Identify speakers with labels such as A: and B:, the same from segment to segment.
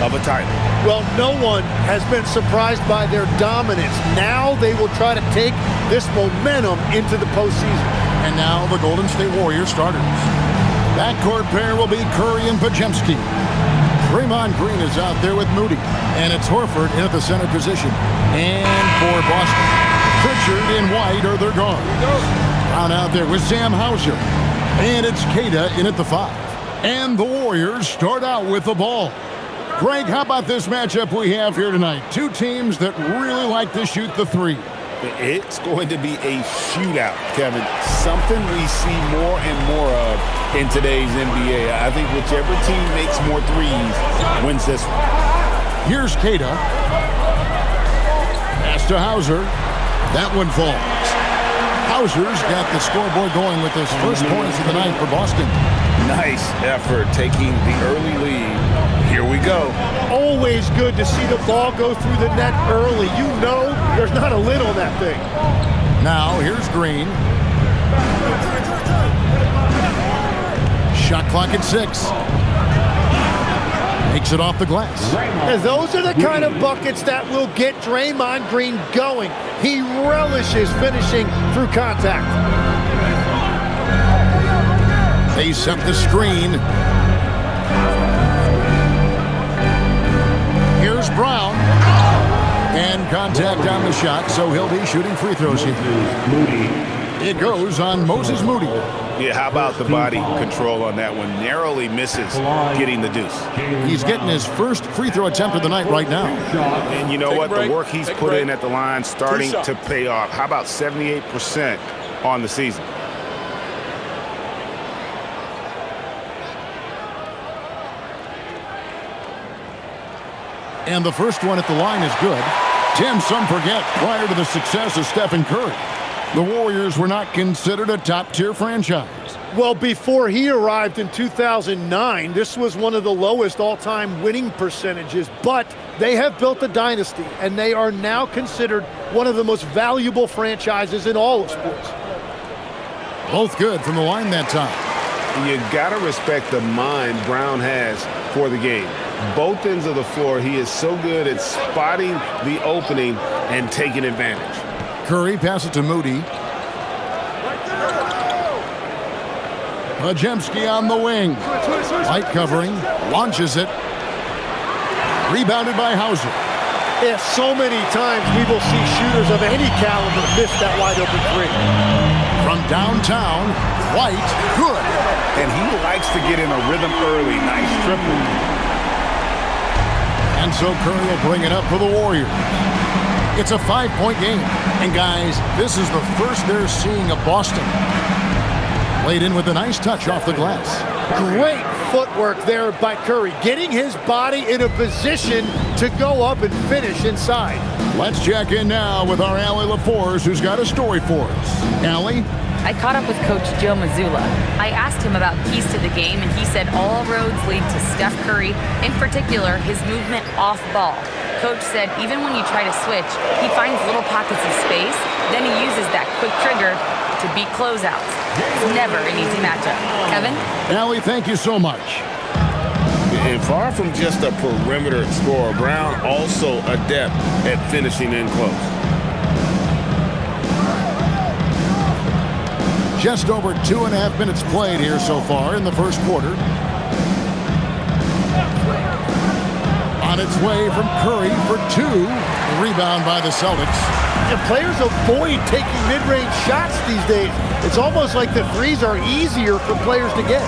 A: of a title.
B: Well, no one has been surprised by their dominance. Now they will try to take this momentum into the postseason.
C: And now the Golden State Warriors starters. Backcourt pair will be Curry and Podziemski. Draymond Green is out there with Moody. And it's Horford in at the center position. And for Boston, Pritchard and White are their guards. Brown out there with Sam Hauser. And it's Queta in at the 5. And the Warriors start out with the ball. Greg, how about this matchup we have here tonight? Two teams that really like to shoot the three.
A: It's going to be a shootout, Kevin. Something we see more and more of in today's NBA. I think whichever team makes more threes wins this one.
C: Here's Queta. Pass to Hauser. That one falls. Hauser's got the scoreboard going with his first points of the night for Boston.
A: Nice effort taking the early lead. Here we go.
B: Always good to see the ball go through the net early. You know there's not a lid on that thing.
C: Now here's Green. Shot clock at 6. Makes it off the glass.
B: And those are the kind of buckets that will get Draymond Green going. He relishes finishing through contact.
C: They set the screen. Here's Brown. And contact on the shot, so he'll be shooting free throws here. It goes on Moses Moody.
A: Yeah, how about the body control on that one? Narrowly misses getting the deuce.
C: He's getting his first free throw attempt of the night right now.
A: And you know what? The work he's put in at the line starting to pay off. How about 78% on the season?
C: And the first one at the line is good. Tim, some forget, prior to the success of Stephen Curry, the Warriors were not considered a top-tier franchise.
B: Well, before he arrived in 2009, this was one of the lowest all-time winning percentages, but they have built a dynasty, and they are now considered one of the most valuable franchises in all of sports.
C: Both good from the line that time.
A: You got to respect the mind Brown has for the game. Both ends of the floor, he is so good at spotting the opening and taking advantage.
C: Curry passes to Moody. Podziemski on the wing. Light covering. Launches it. Rebounded by Hauser.
B: Yeah, so many times we will see shooters of any caliber miss that wide open three.
C: From downtown, White, good.
A: And he likes to get in a rhythm early. Nice triple.
C: And so Curry will bring it up for the Warriors. It's a 5-point game. And guys, this is the first they're seeing of Boston. Played in with a nice touch off the glass.
B: Great footwork there by Curry, getting his body in a position to go up and finish inside.
C: Let's check in now with our Allie LaForce, who's got a story for us. Allie?
D: I caught up with Coach Joe Mazzulla. I asked him about keys to the game, and he said all roads lead to Steph Curry, in particular, his movement off ball. Coach said even when you try to switch, he finds little pockets of space, then he uses that quick trigger to beat closeouts. It's never an easy matchup. Kevin?
C: Allie, thank you so much.
A: And far from just a perimeter scorer, Brown also adept at finishing in close.
C: Just over 2.5 minutes played here so far in the first quarter. On its way from Curry for 2. Rebound by the Celtics.
B: The players avoid taking mid-range shots these days. It's almost like the threes are easier for players to get.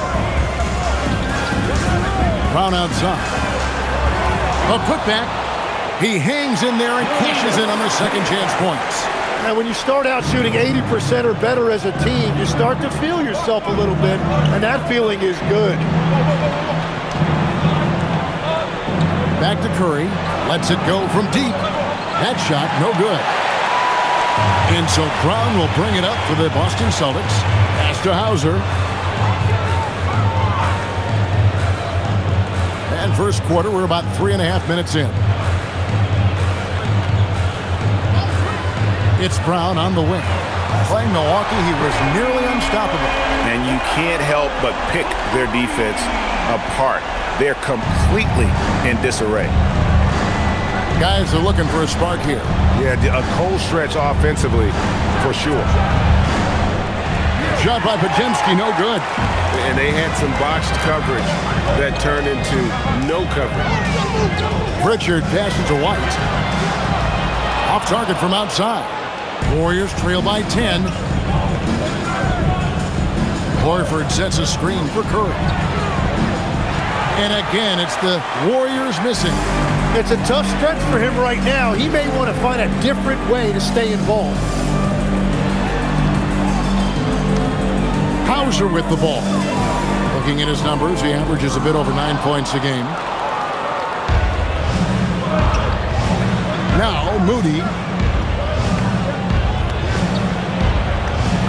C: Brown outside. A putback. He hangs in there and cashes in on the second chance points.
B: Now, when you start out shooting 80% or better as a team, you start to feel yourself a little bit, and that feeling is good.
C: Back to Curry. Lets it go from deep. That shot, no good. And so Brown will bring it up for the Boston Celtics. Pass to Hauser. And first quarter, we're about 3.5 minutes in. It's Brown on the wing. Playing Milwaukee, he was nearly unstoppable.
A: And you can't help but pick their defense apart. They're completely in disarray.
C: Guys are looking for a spark here.
A: Yeah, a cold stretch offensively for sure.
C: Shot by Pajemski, no good.
A: And they had some botched coverage that turned into no coverage.
C: Pritchard passes to White. Off target from outside. Warriors trail by 10. Horford sets a screen for Curry. And again, it's the Warriors missing.
B: It's a tough stretch for him right now. He may want to find a different way to stay involved.
C: Hauser with the ball. Looking at his numbers, he averages a bit over 9 points a game. Now Moody.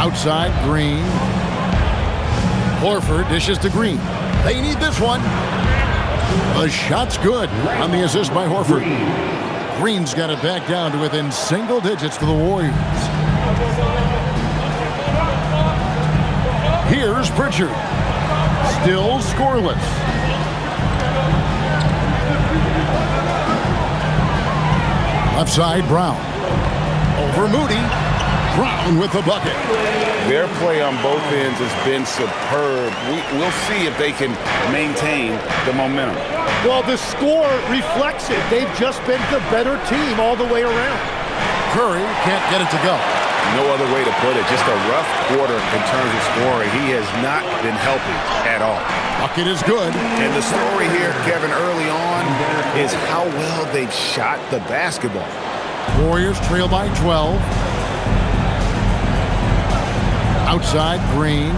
C: Outside, Green. Horford dishes to Green. They need this one. The shot's good on the assist by Horford. Green's got it back down to within single digits for the Warriors. Here's Pritchard. Still scoreless. Left side, Brown. Over Moody. Brown with the bucket.
A: Their play on both ends has been superb. We'll see if they can maintain the momentum.
B: Well, the score reflects it. They've just been the better team all the way around.
C: Curry can't get it to go.
A: No other way to put it. Just a rough quarter in terms of scoring. He has not been healthy at all.
C: Bucket is good.
A: And the story here, Kevin, early on is how well they've shot the basketball.
C: Warriors trail by 12. Outside, Green.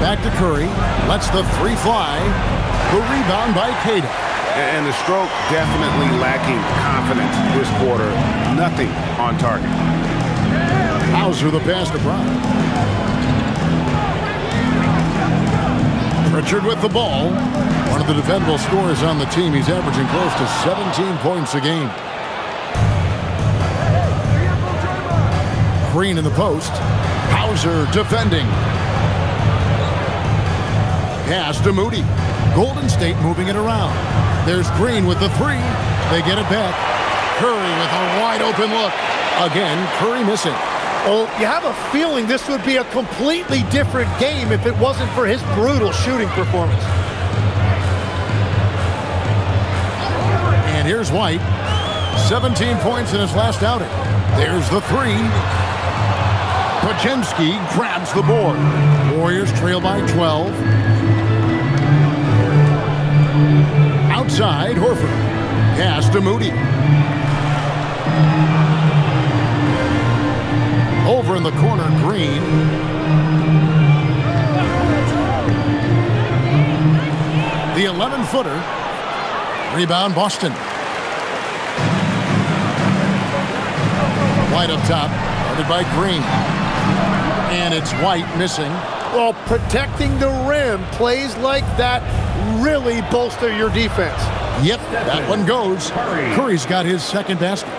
C: Back to Curry. Lets the three fly. The rebound by Cato.
A: And the stroke definitely lacking confidence this quarter. Nothing on target.
C: Hauser the pass to Brown. Pritchard with the ball. One of the defendable scorers on the team. He's averaging close to 17 points a game. Green in the post. Hauser defending. Pass to Moody. Golden State moving it around. There's Green with the three. They get it back. Curry with a wide open look. Again, Curry missing.
B: Oh, you have a feeling this would be a completely different game if it wasn't for his brutal shooting performance.
C: And here's White. 17 points in his last outing. There's the three. Pajemski grabs the board. Warriors trail by 12. Outside, Horford. Pass to Moody. Over in the corner, Green. The 11-footer. Rebound, Boston. White up top. Guarded by Green. And it's White missing.
B: Well, protecting the rim, plays like that really bolster your defense.
C: Yep, that one goes. Curry's got his second basket.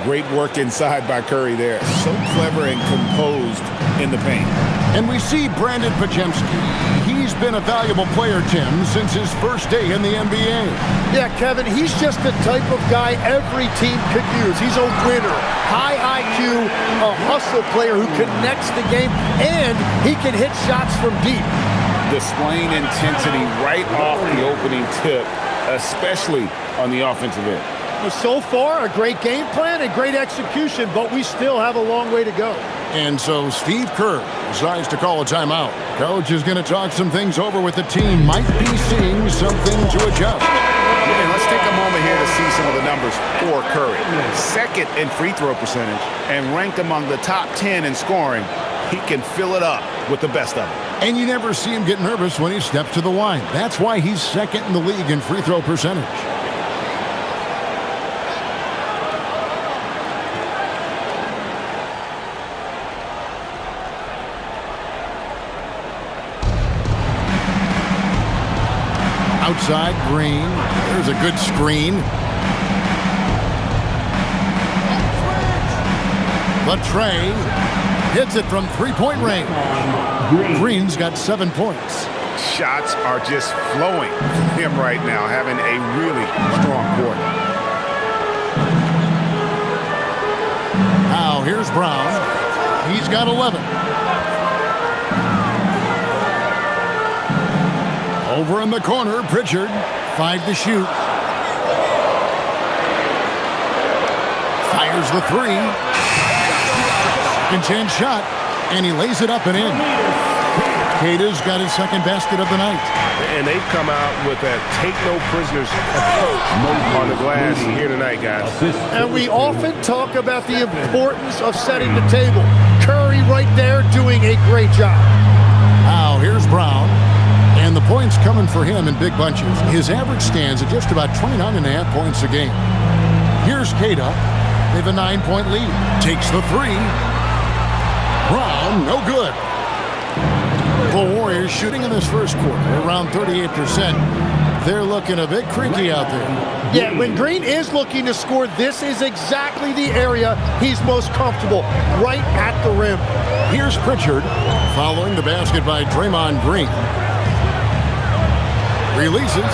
A: Great work inside by Curry there. So clever and composed in the paint.
C: And we see Brandon Pajemski. He's been a valuable player, Tim, since his first day in the NBA.
B: Yeah, Kevin, he's just the type of guy every team could use. He's a winner, high IQ, a hustle player who connects the game, and he can hit shots from deep.
A: Displaying intensity right off the opening tip, especially on the offensive end.
B: So far, a great game plan and great execution, but we still have a long way to go.
C: And so Steve Kerr decides to call a timeout. Coach is going to talk some things over with the team. Might be seeing something to adjust.
A: And let's take a moment here to see some of the numbers for Curry. Second in free throw percentage and ranked among the top 10 in scoring. He can fill it up with the best of them.
C: And you never see him get nervous when he steps to the line. That's why he's second in the league in free throw percentage. Outside, Green. There's a good screen. The tray hits it from three-point range. Green's got 7 points.
A: Shots are just flowing from him right now, having a really strong quarter.
C: Now here's Brown. He's got 11. Over in the corner, Pritchard. 5 to shoot. Fires the three. Second chance shot. And he lays it up and in. Cada's got his second basket of the night.
A: And they've come out with a take-no-prisoners approach on the glass here tonight, guys.
B: And we often talk about the importance of setting the table. Curry right there doing a great job.
C: Now here's Brown. And the points coming for him in big bunches. His average stands at just about 29.5 points a game. Here's Cada. They have a 9-point lead. Takes the three. Brown, no good. The Warriors shooting in this first quarter around 38%. They're looking a bit creaky out there.
B: Yeah, when Green is looking to score, this is exactly the area he's most comfortable, right at the rim.
C: Here's Pritchard following the basket by Draymond Green. Releases.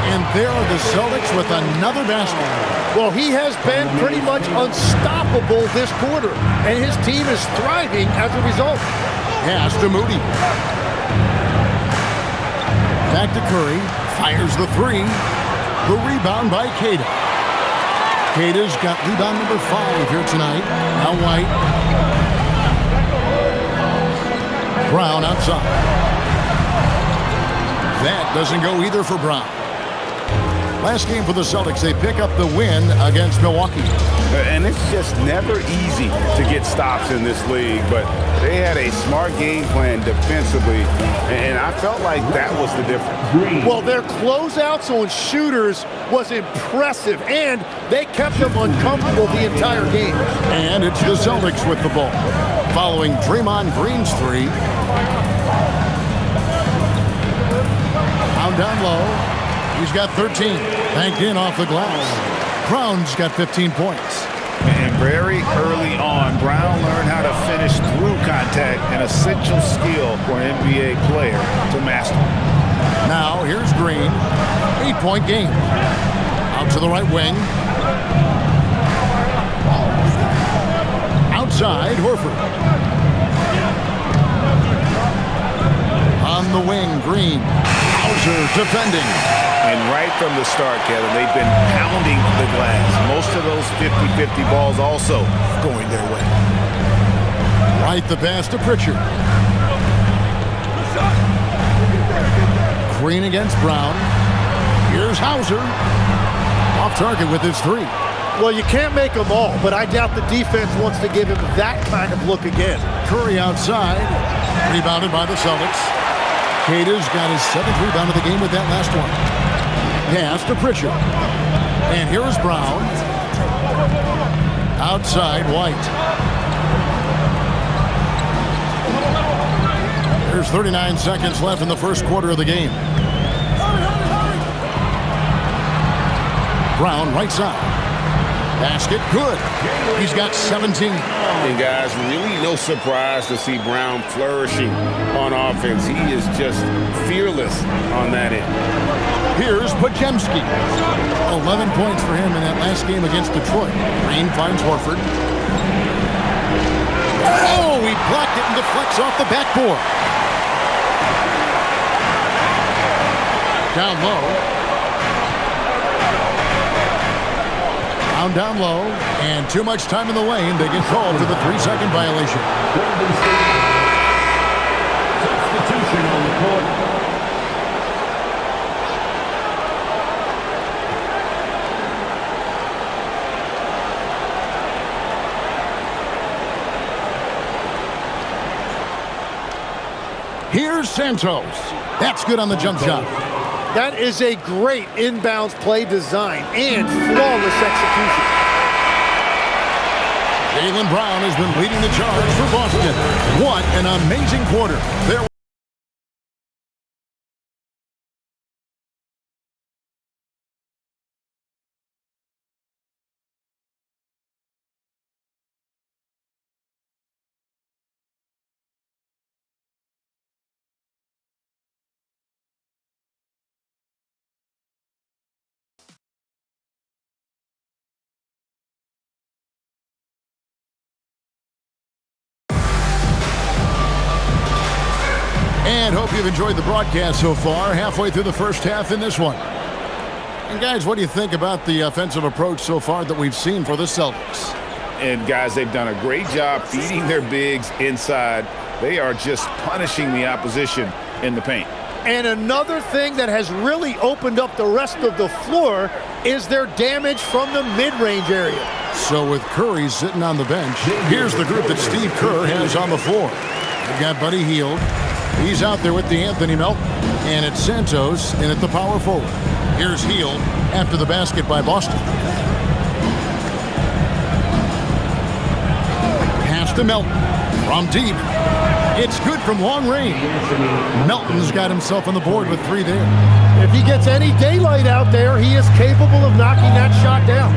C: And there are the Celtics with another basket.
B: Well, he has been pretty much unstoppable this quarter, and his team is thriving as a result.
C: Pass to Moody. Back to Curry. Fires the three. The rebound by Cada. Cada's got rebound number 5 here tonight. Now White. Brown outside. That doesn't go either for Brown. Last game for the Celtics, they pick up the win against Milwaukee.
A: And it's just never easy to get stops in this league, but they had a smart game plan defensively, and I felt like that was the difference.
B: Well, their closeouts on shooters was impressive, and they kept them uncomfortable the entire game.
C: And it's the Celtics with the ball, following Draymond Green's three. Down low. He's got 13. Banked in off the glass. Brown's got 15 points.
A: And very early on, Brown learned how to finish through contact, an essential skill for an NBA player to master.
C: Now here's Green. 8-point game. Out to the right wing. Outside, Horford. On the wing, Green. Hauser defending.
A: And right from the start, Kevin, they've been pounding the glass. Most of those 50-50 balls also going their way.
C: Right the pass to Pritchard. Green against Brown. Here's Hauser. Off target with his three.
B: Well, you can't make them all, but I doubt the defense wants to give him that kind of look again.
C: Curry outside. Rebounded by the Celtics. Cada's got his 7th rebound of the game with that last one. Pass to Pritchard. And here is Brown. Outside, White. There's 39 seconds left in the first quarter of the game. Brown, right side. Basket, good. He's got 17.
A: And guys, really no surprise to see Brown flourishing on offense. He is just fearless on that end.
C: Here's Podziemski. 11 points for him in that last game against Detroit. Green finds Horford. Oh, he blocked it and deflects off the backboard. Down low. Down low, and too much time in the lane. They get called for the 3-second violation.
E: Substitution on the court.
C: Here's Santos. That's good on the jump shot.
B: That is a great inbounds play design and flawless execution.
C: Jaylen Brown has been leading the charge for Boston. What an amazing quarter. There And hope you've enjoyed the broadcast so far. Halfway through the first half in this one. And guys, what do you think about the offensive approach so far that we've seen for the Celtics?
A: And guys, they've done a great job feeding their bigs inside. They are just punishing the opposition in the paint.
B: And another thing that has really opened up the rest of the floor is their damage from the mid-range area.
C: So with Curry sitting on the bench, here's the group that Steve Kerr has on the floor. They've got Buddy Hield. He's out there with DeAnthony Melton. And it's Santos in at the power forward. Here's Hield after the basket by Boston. Pass to Melton from deep. It's good from long range. Melton's got himself on the board with 3 there.
B: If he gets any daylight out there, he is capable of knocking that shot down.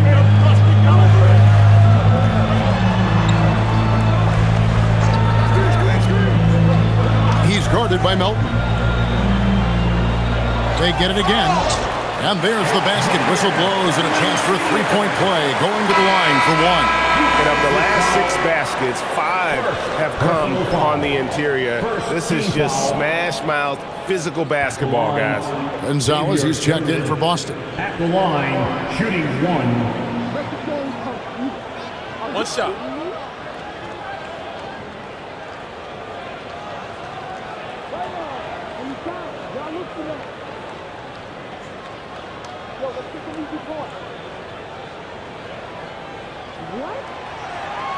C: He's guarded by Melton. They get it again. And there's the basket. Whistle blows and a chance for a three-point play. Going to the line for 1.
F: And of the last 6 baskets, 5 have come on the interior. This is just smash-mouth, physical basketball, guys.
C: Gonzalez, he's checked in for Boston.
E: At the line, shooting 1.
F: One shot.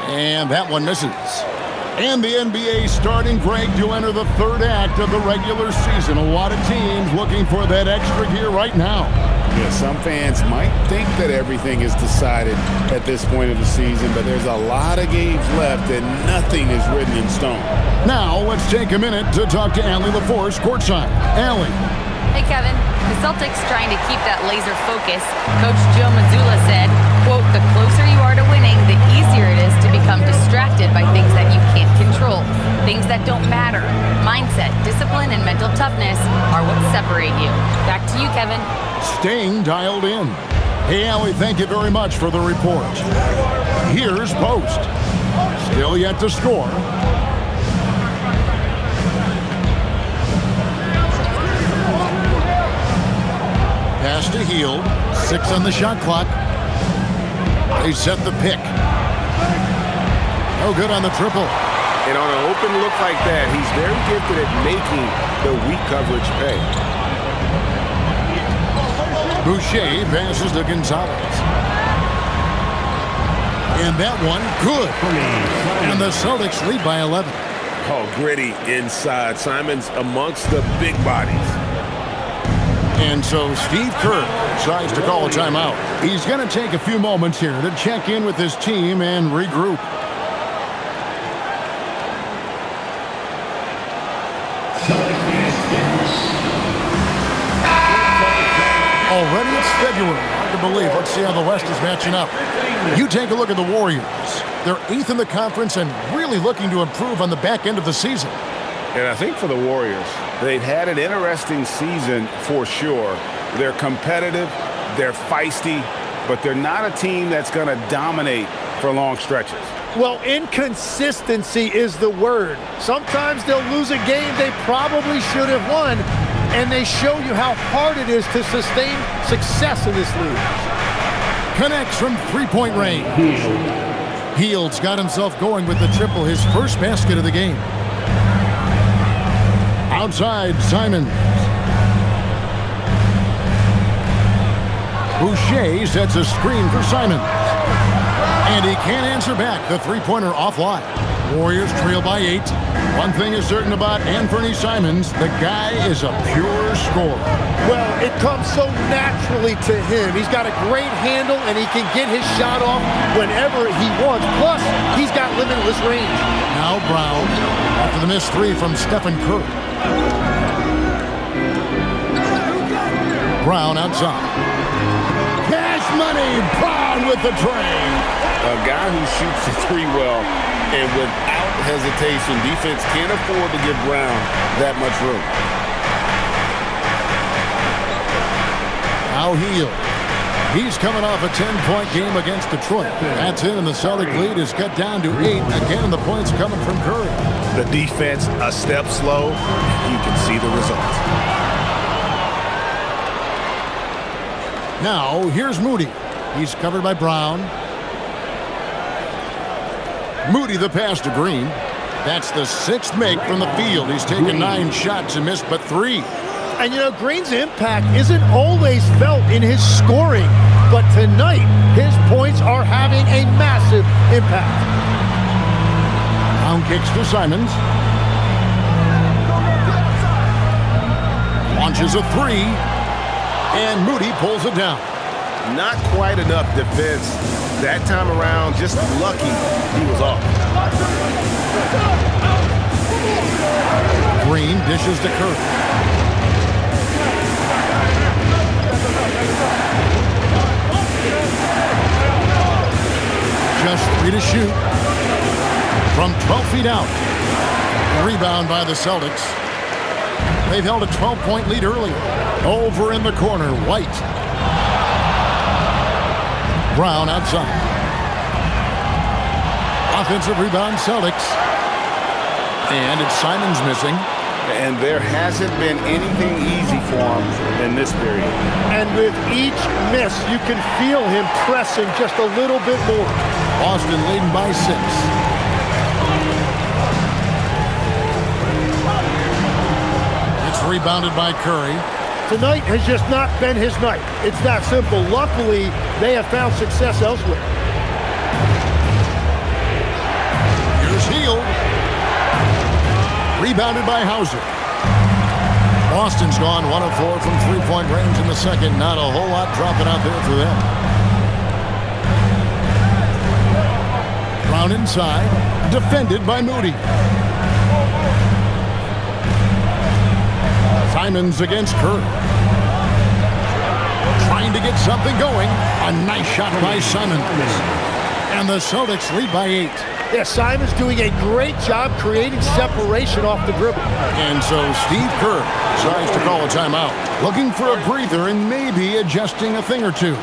C: And that one misses. And the NBA starting, Greg, to enter the 3rd act of the regular season. A lot of teams looking for that extra gear right now.
A: Yeah, some fans might think that everything is decided at this point of the season, but there's a lot of games left and nothing is written in stone.
C: Now, let's take a minute to talk to Allie LaForce courtside. Allie.
D: Hey, Kevin. The Celtics trying to keep that laser focus. Coach Joe Mazzulla said, quote, "The closer you are to winning, the easier it is to become distracted by things that you can't control, things that don't matter. Mindset, discipline, and mental toughness are what separate you." Back to you, Kevin.
C: Staying dialed in. Hey, Allie, thank you very much for the report. Here's Post. Still yet to score. Pass to Hield. 6 on the shot clock. They set the pick. No good on the triple.
F: And on an open look like that, he's very gifted at making the weak coverage pay.
C: Boucher passes to Gonzalez. And that one, good. And the Celtics lead by 11.
F: Oh, gritty inside. Simon's amongst the big bodies.
C: And so Steve Kerr decides to call a timeout. He's going to take a few moments here to check in with his team and regroup. Already it's February. Hard to believe. Let's see how the West is matching up. You take a look at the Warriors. They're 8th in the conference and really looking to improve on the back end of the season.
F: And I think for the Warriors, they've had an interesting season for sure. They're competitive, they're feisty, but they're not a team that's going to dominate for long stretches.
B: Well, inconsistency is the word. Sometimes they'll lose a game they probably should have won, and they show you how hard it is to sustain success in this league.
C: Connects from three-point range. Hield's got himself going with the triple, his first basket of the game. Outside, Simons. Boucher sets a screen for Simons. And he can't answer back. The three-pointer offline. Warriors trail by 8. One thing is certain about Anthony Simons. The guy is a pure scorer.
B: Well, it comes so naturally to him. He's got a great handle, and he can get his shot off whenever he wants. Plus, he's got limitless range.
C: Now Brown after the missed 3 from Stephen Curry. Brown outside. Cash money. Brown with the train.
F: A guy who shoots the 3 well, and without hesitation, defense can't afford to give Brown that much room.
C: Now Hield. He's coming off a 10-point game against Detroit. That's in, and the Celtic lead is cut down to 8. Again, the points coming from Curry.
F: The defense a step slow. You can see the results.
C: Now, here's Moody. He's covered by Brown. Moody the pass to Green. That's the 6th make from the field. He's taken 9 shots and missed but 3.
B: And, you know, Green's impact isn't always felt in his scoring, but tonight his points are having a massive impact.
C: Brown kicks to Simons. Launches a 3, and Moody pulls it down.
F: Not quite enough defense that time around. Just lucky he was off.
C: Green dishes to Curry. Just 3 to shoot. From 12 feet out. Rebound by the Celtics. They've held a 12-point lead earlier. Over in the corner, White. Brown outside. Offensive rebound, Celtics. And it's Simons missing.
F: And there hasn't been anything easy for him in this period.
B: And with each miss, you can feel him pressing just a little bit more.
C: Boston leading by 6. It's rebounded by Curry.
B: Tonight has just not been his night. It's that simple. Luckily, they have found success elsewhere.
C: Here's Hield. Rebounded by Hauser. Boston's gone 1 of 4 from 3-point range in the second. Not a whole lot dropping out there for them. Brown inside. Defended by Moody. Simons against Curry. Trying to get something going. A nice shot by Simons. And the Celtics lead by 8.
B: Yeah, Simon's doing a great job creating separation off the dribble.
C: And so Steve Kerr decides to call a timeout. Looking for a breather and maybe adjusting a thing or two.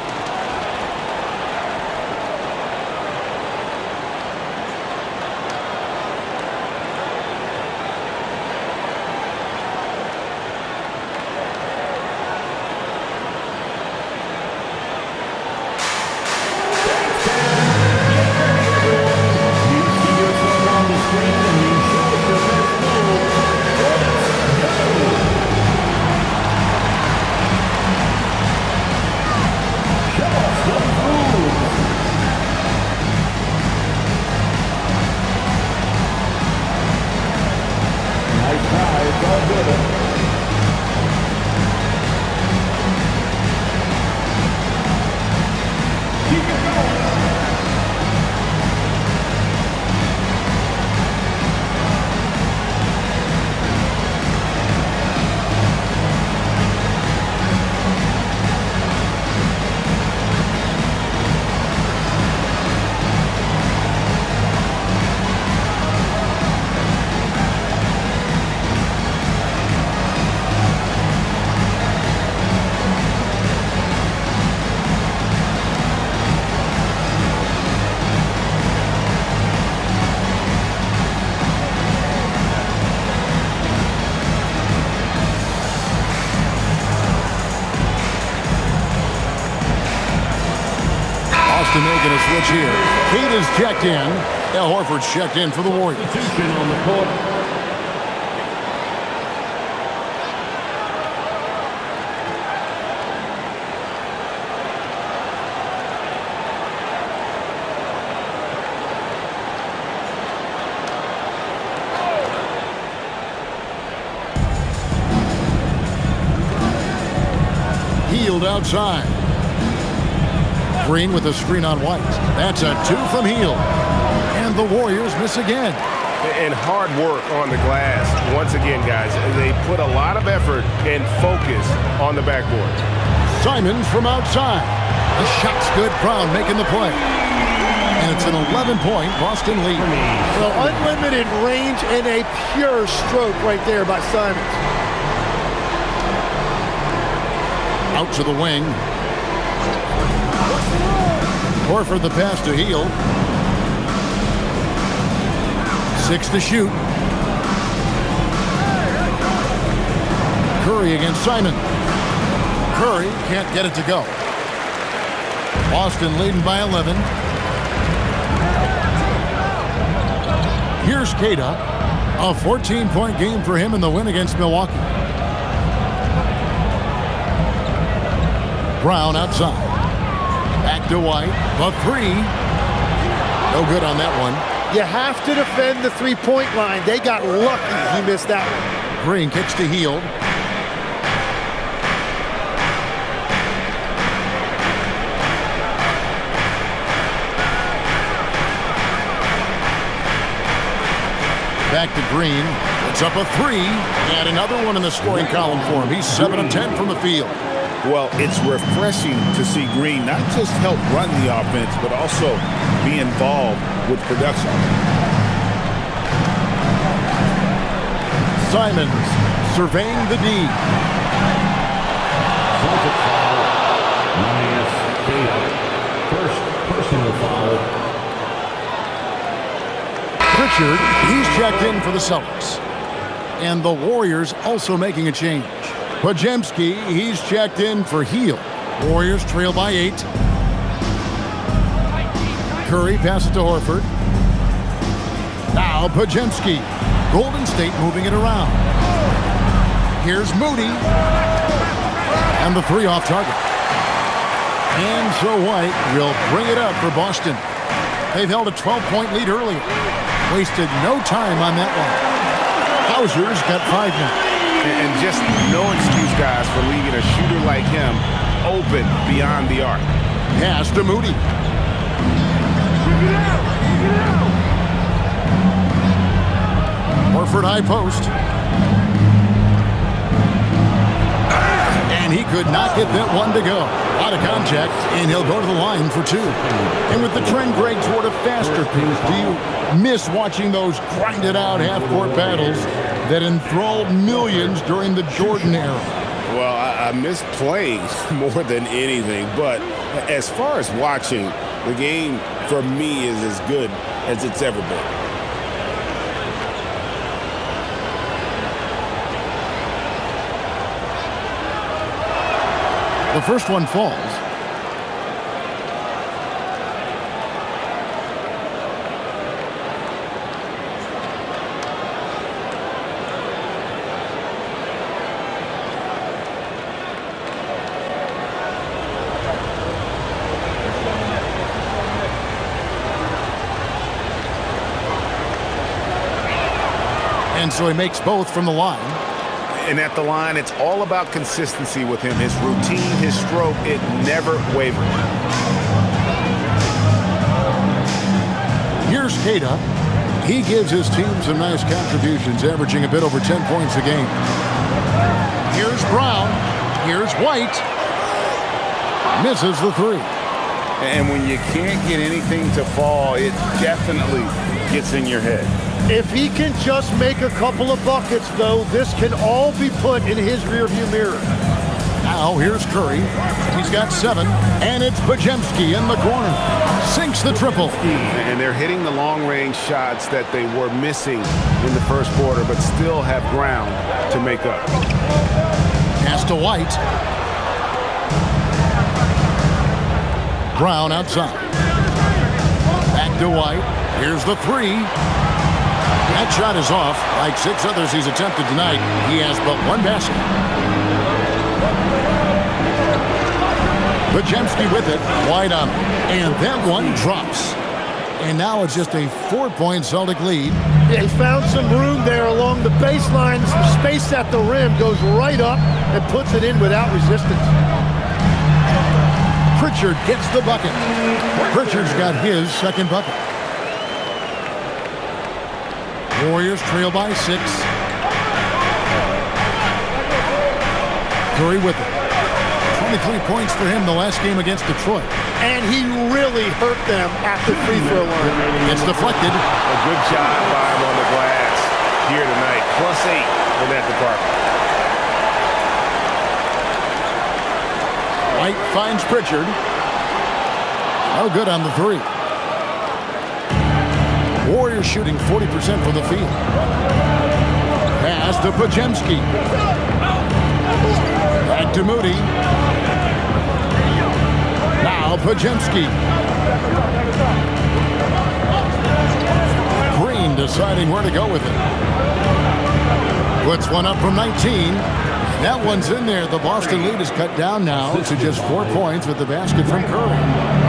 C: Making a switch here. Kate is checked in. Al Horford's checked in for the Warriors.
E: Substitution on the court.
C: Hield outside. Green with a screen on White. That's a 2 from Hield. And the Warriors miss again.
F: And hard work on the glass. Once again, guys, they put a lot of effort and focus on the backboard.
C: Simons from outside. The shot's good. Brown making the play. And it's an 11-point Boston lead.
B: So unlimited range and a pure stroke right there by Simons.
C: Out to the wing. Horford the pass to Hield. 6 to shoot. Curry against Simon. Curry can't get it to go. Boston leading by 11. Here's Keita. A 14-point game for him in the win against Milwaukee. Brown outside. Back to White. The three. No good on that one.
B: You have to defend the three-point line. They got lucky he missed that one.
C: Green kicks to Hield. Back to Green. It's up a three. And another one in the scoring column for him. He's 7 of 10 from the field.
F: Well, it's refreshing to see Green not just help run the offense, but also be involved with production.
C: Simons surveying the D.
E: Celtic foul. Minus Keita. First personal foul.
C: Pritchard, he's checked in for the Celtics. And the Warriors also making a change. Podziemski, he's checked in for Hield. Warriors trail by 8. Curry passes to Horford. Now Podziemski. Golden State moving it around. Here's Moody. And the three off target. And so White will bring it up for Boston. They've held a 12-point lead earlier. Wasted no time on that one. Hauser's got 5 now.
F: And just no excuse, guys, for leaving a shooter like him open beyond the arc.
C: Pass to Moody. Horford high post. And he could not get that one to go. Out of contact, and he'll go to the line for 2. And with the trend, Greg, toward a faster pace, do you miss watching those grinded-out half-court battles that enthralled millions during the Jordan era?
F: Well, I miss playing more than anything, but as far as watching, the game for me is as good as it's ever been.
C: The first one falls. And so he makes both from the line.
F: And at the line, it's all about consistency with him. His routine, his stroke, it never wavered.
C: Here's Keita. He gives his team some nice contributions, averaging a bit over 10 points a game. Here's Brown. Here's White. Misses the three.
F: And when you can't get anything to fall, it definitely gets in your head.
B: If he can just make a couple of buckets, though, this can all be put in his rearview mirror.
C: Now here's Curry. He's got 7, and it's Podziemski in the corner. Sinks the triple.
F: And they're hitting the long-range shots that they were missing in the first quarter, but still have ground to make up.
C: Pass to White. Brown outside. Back to White. Here's the three. That shot is off. Like 6 others he's attempted tonight, he has but 1 basket. Podziemski with it. Wide on. And that one drops. And now it's just a 4-point Celtic lead.
B: He found some room there along the baseline. Some space at the rim. Goes right up and puts it in without resistance.
C: Pritchard gets the bucket. Pritchard's got his second bucket. Warriors trail by 6. Curry with it. 23 points for him the last game against Detroit.
B: And he really hurt them at the free throw line.
C: It's deflected.
F: A good job by him on the glass here tonight. +8 in that department.
C: White finds Pritchard. No good on the three. Warriors shooting 40% from the field. Pass to Podziemski. Back to Moody. Now Podziemski. Green deciding where to go with it. Puts one up from 19. That one's in there. The Boston lead is cut down now to just 4 points with the basket from Curry.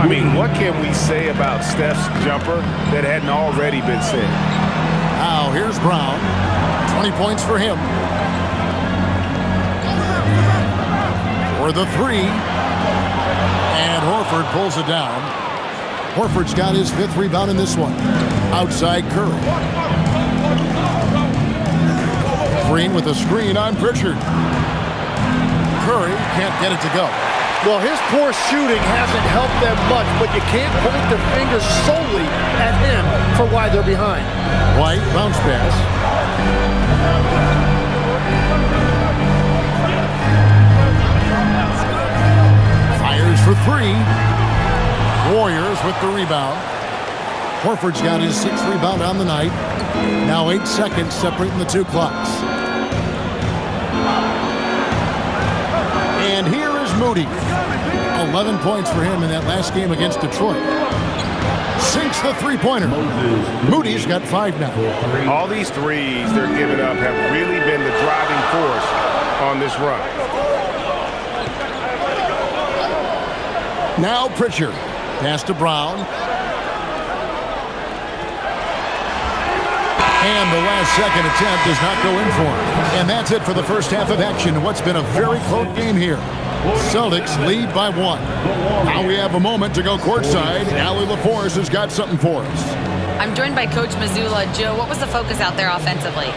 F: I mean, what can we say about Steph's jumper that hadn't already been said?
C: Now here's Brown. 20 points for him. For the three. And Horford pulls it down. Horford's got his 5th rebound in this one. Outside Curry. Green with a screen on Pritchard. Curry can't get it to go.
B: Well, his poor shooting hasn't helped them much, but you can't point the finger solely at him for why they're behind.
C: White bounce pass. Fires for three. Warriors with the rebound. Horford's got his 6th rebound on the night. Now 8 seconds separating the two clocks. And here is Moody. 11 points for him in that last game against Detroit. Sinks the three-pointer. Moody's got 5 now.
F: All these threes they're giving up have really been the driving force on this run.
C: Now Pritchard. Pass to Brown. And the last second attempt does not go in for him. And that's it for the first half of action. What's been a very close game here. Celtics lead by 1. Now we have a moment to go courtside. Allie LaForce has got something for us.
D: I'm joined by Coach Mazzulla. Joe, what was the focus out there offensively?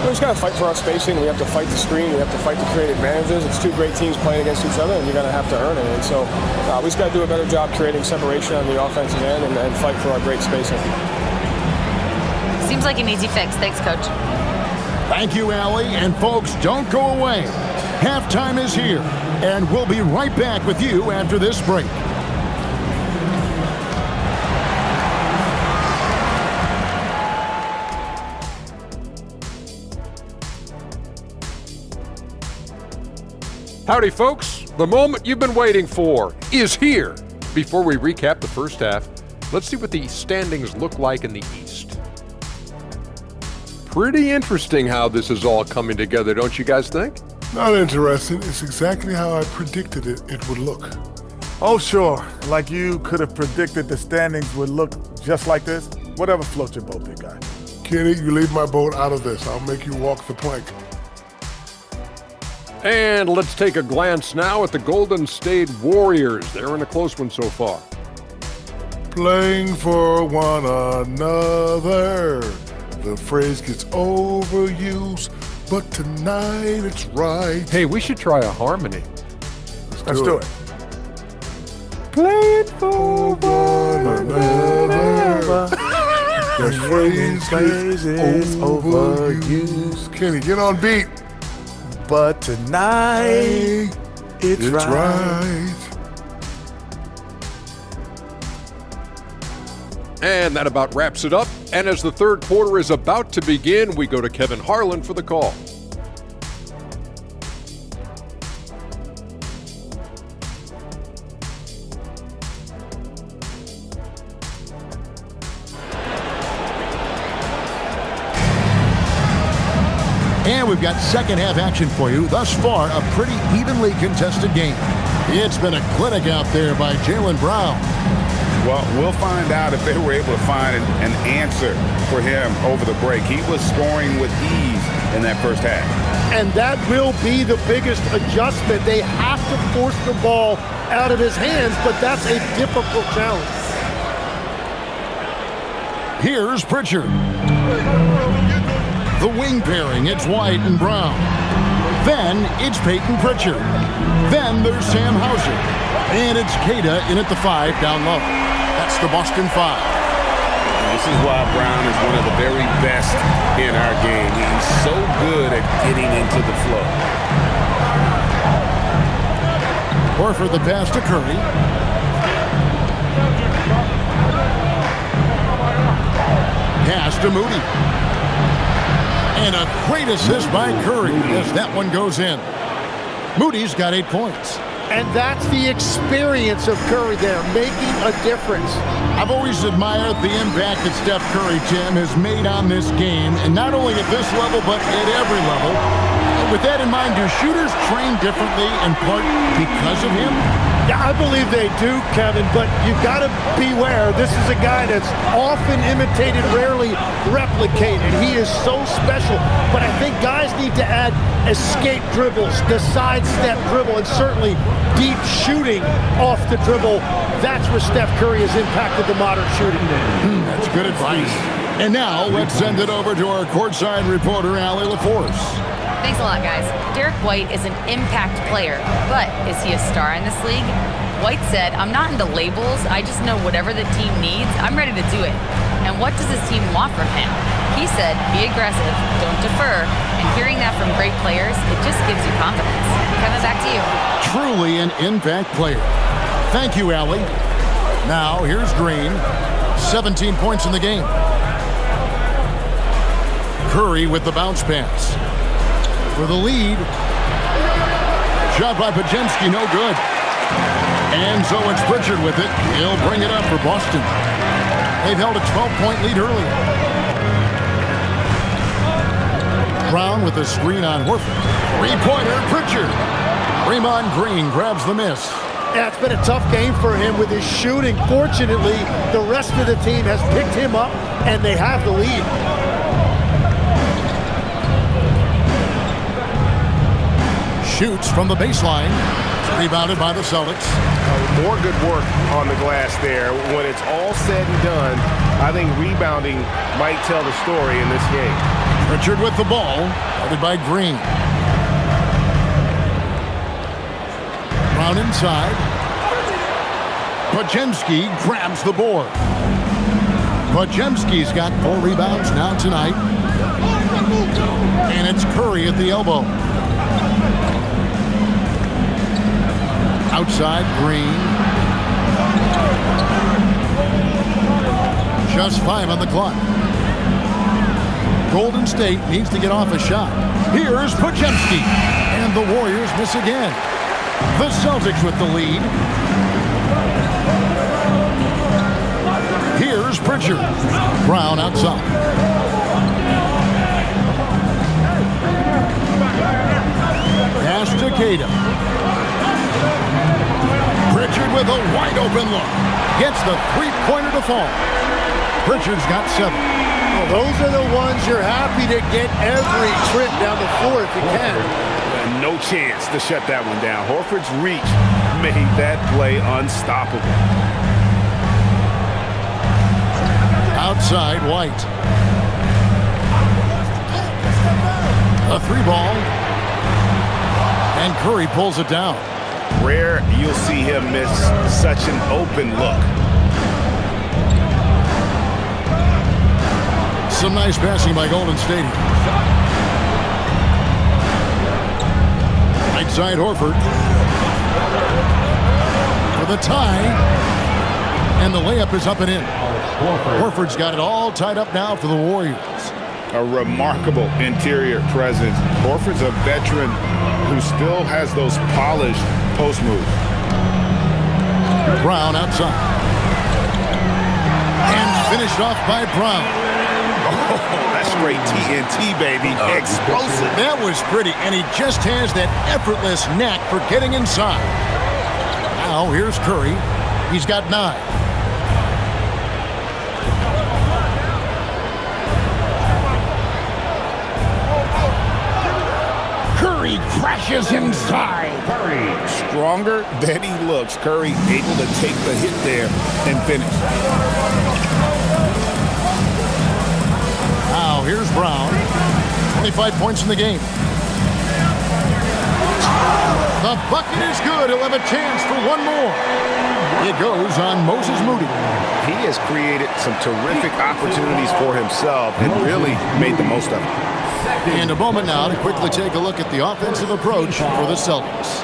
G: We just got to fight for our spacing. We have to fight the screen. We have to fight to create advantages. It's 2 great teams playing against each other, and you're going to have to earn it. And so we just got to do a better job creating separation on the offensive end and fight for our great spacing.
D: Seems like an easy fix. Thanks, Coach.
C: Thank you, Allie. And folks, don't go away. Halftime is here, and we'll be right back with you after this break.
H: Howdy, folks. The moment you've been waiting for is here. Before we recap the first half, let's see what the standings look like in the East. Pretty interesting how this is all coming together, don't you guys think?
I: Not interesting. It's exactly how I predicted it would look.
J: Oh, sure. Like you could have predicted the standings would look just like this. Whatever floats your boat, big guy.
I: Kenny, you leave my boat out of this. I'll make you walk the plank.
H: And let's take a glance now at the Golden State Warriors. They're in a close one so far.
I: Playing for one another. The phrase gets overused, but tonight it's right.
H: Hey, we should try a harmony.
J: Let's do it.
H: Playing for one
I: another. The phrase gets overused. Kenny, get on beat.
J: But tonight it's right.
H: And that about wraps it up. And as the third quarter is about to begin, we go to Kevin Harlan for the call.
C: And we've got second half action for you. Thus far, a pretty evenly contested game. It's been a clinic out there by Jaylen Brown.
F: Well, we'll find out if they were able to find an answer for him over the break. He was scoring with ease in that first half.
B: And that will be the biggest adjustment. They have to force the ball out of his hands, but that's a difficult challenge.
C: Here's Pritchard. The wing pairing, it's White and Brown. Then it's Peyton Pritchard. Then there's Sam Hauser. And it's Queta in at the 5 down low. That's the Boston 5.
F: This is why Brown is one of the very best in our game. He's so good at getting into the flow.
C: Horford the pass to Curry. Pass to Moody. And a great assist by Curry as that one goes in. Moody's got 8 points.
B: And that's the experience of Curry there, making a difference.
C: I've always admired the impact that Steph Curry, Tim, has made on this game, and not only at this level, but at every level. With that in mind, do shooters train differently in part because of him?
B: Yeah, I believe they do, Kevin, but you've got to beware. This is a guy that's often imitated, rarely replicated. He is so special, but I think guys need to add escape dribbles, the sidestep dribble, and certainly deep shooting off the dribble. That's where Steph Curry has impacted the modern shooting.
C: That's good advice. And now let's send it over to our courtside reporter, Allie LaForce.
D: Thanks a lot, guys. Derek White is an impact player, but is he a star in this league? White said, "I'm not into labels. I just know whatever the team needs, I'm ready to do it. And what does his team want from him?" He said, "Be aggressive, don't defer." And hearing that from great players, it just gives you confidence. Kevin, back to you.
C: Truly an impact player. Thank you, Allie. Now, here's Green. 17 points in the game. Curry with the bounce pass. For the lead. Shot by Pajemski, no good. And so it's Pritchard with it. He'll bring it up for Boston. They've held a 12-point lead earlier. Brown with the screen on Horford. Three-pointer, Pritchard. Draymond Green grabs the miss.
B: Yeah, it's been a tough game for him with his shooting. Fortunately, the rest of the team has picked him up, and they have the lead.
C: Shoots from the baseline. Rebounded by the Celtics.
F: More good work on the glass there. When it's all said and done, I think rebounding might tell the story in this game.
C: Pritchard with the ball, guarded by Green. Brown inside. Pajemski grabs the board. Pajemski's got 4 rebounds now tonight. And it's Curry at the elbow. Outside, Green. Just 5 on the clock. Golden State needs to get off a shot. Here's Pajemski. And the Warriors miss again. The Celtics with the lead. Here's Pritchard. Brown outside. Pass to Tatum. Pritchard with a wide open look. Gets the three-pointer to fall. Pritchard's got 7.
B: Well, those are the ones you're happy to get every trip down the floor if you can.
F: No chance to shut that one down. Horford's reach made that play unstoppable.
C: Outside, White. A 3-ball. And Curry pulls it down.
F: Rare you'll see him miss such an open look.
C: Some nice passing by Golden State. Right side, Horford. For the tie. And the layup is up and in. Horford's got it all tied up now for the Warriors.
F: A remarkable interior presence. Horford's a veteran who still has those polished post moves.
C: Brown outside. And finished off by Brown.
F: Oh, that's straight TNT, baby. Explosive.
C: That was pretty, and he just has that effortless knack for getting inside. Now, here's Curry. He's got 9. Curry crashes inside.
F: Stronger than he looks. Curry able to take the hit there and finish.
C: Now here's Brown. 25 points in the game. The bucket is good. He'll have a chance for one more. It goes on Moses Moody.
F: He has created some terrific opportunities for himself and really made the most of it.
C: And a moment now to quickly take a look at the offensive approach for the Celtics.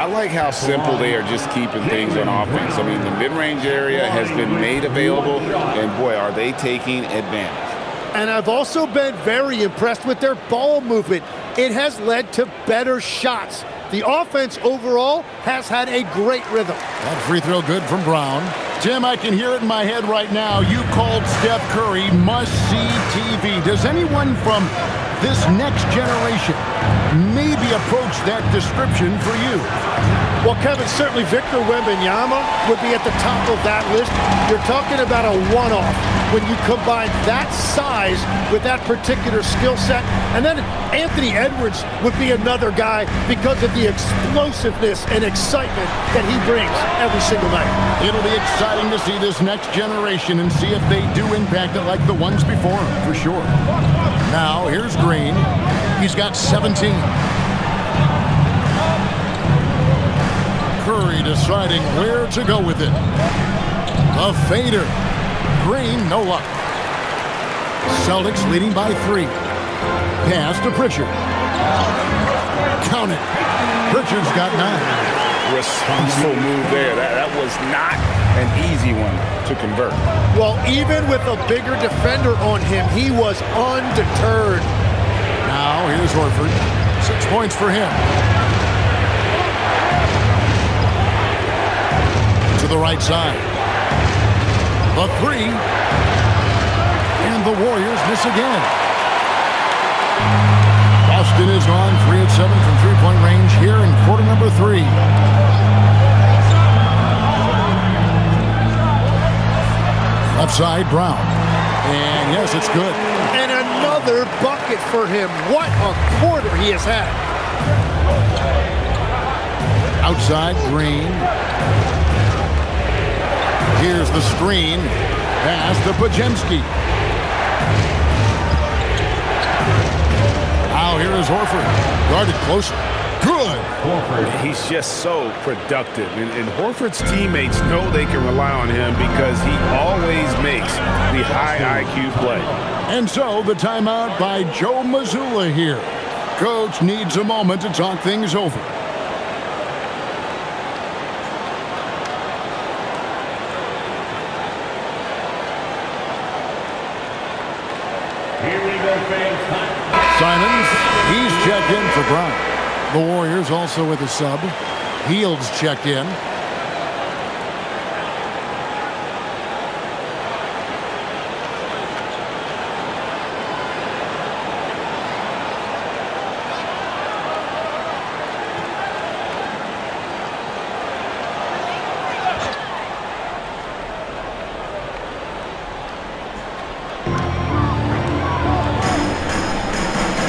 F: I like how simple they are just keeping things on offense. I mean, the mid-range area has been made available, and boy, are they taking advantage.
B: And I've also been very impressed with their ball movement. It has led to better shots. The offense overall has had a great rhythm.
C: That free throw good from Brown. Tim, I can hear it in my head right now. You called Steph Curry must-see TV. Does anyone from this next generation maybe approach that description for you?
B: Well, Kevin, certainly Victor Wembanyama would be at the top of that list. You're talking about a one-off when you combine that size with that particular skill set. And then Anthony Edwards would be another guy because of the explosiveness and excitement that he brings every single night.
C: It'll be exciting to see this next generation and see if they do impact it like the ones before him, for sure. Now, here's Green. He's got 17. Curry deciding where to go with it. A fader. Green, no luck. Celtics leading by 3. Pass to Pritchard. Count it. Pritchard's got 9.
F: Responsible move there. That was not an easy one to convert.
B: Well, even with a bigger defender on him, he was undeterred.
C: Now, here's Horford. 6 points for him. To the right side. The 3. And the Warriors miss again. Boston is on 3 of 7 from three-point range here in quarter number 3. Left side, Brown. And yes, it's good.
B: And another bucket for him. What a quarter he has had.
C: Outside, Green. Here's the screen. Pass to Podziemski. Now here is Horford. Guarded closer. Good.
F: Horford, he's just so productive. And Horford's teammates know they can rely on him because he always makes the high IQ play.
C: And so the timeout by Joe Mazzulla here. Coach needs a moment to talk things over. Simons, he's checked in for Brown. The Warriors also with a sub. Heald's checked in.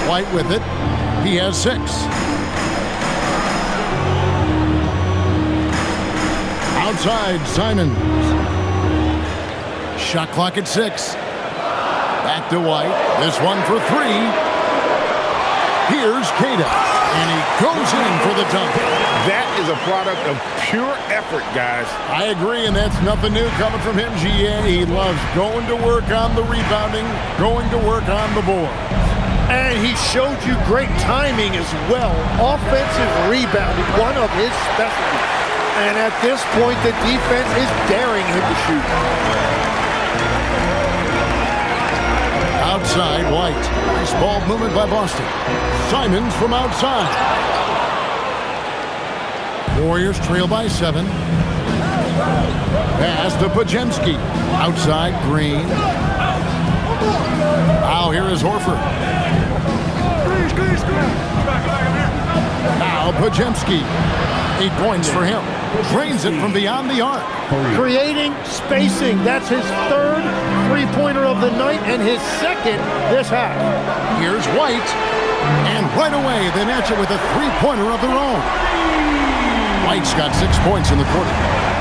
C: White with it. He has 6. Outside, Simons. Shot clock at 6. Back to White. This one for 3. Here's Queta. And he goes in for the dunk.
F: That is a product of pure effort, guys.
C: I agree, and that's nothing new coming from him, GA. He loves going to work on the rebounding, going to work on the board.
B: And he showed you great timing as well. Offensive rebounding, one of his specialties. And at this point, the defense is daring him to shoot.
C: Outside, White. Nice ball movement by Boston. Simons from outside. Warriors trail by 7. Pass to Podziemski. Outside, Green. Now here is Horford. Now Podziemski. 8 points for him. Drains it from beyond the arc.
B: Creating spacing. That's his 3rd three-pointer of the night and his 2nd this half.
C: Here's White. And right away, they match it with a 3-pointer of their own. White's got 6 points in the quarter.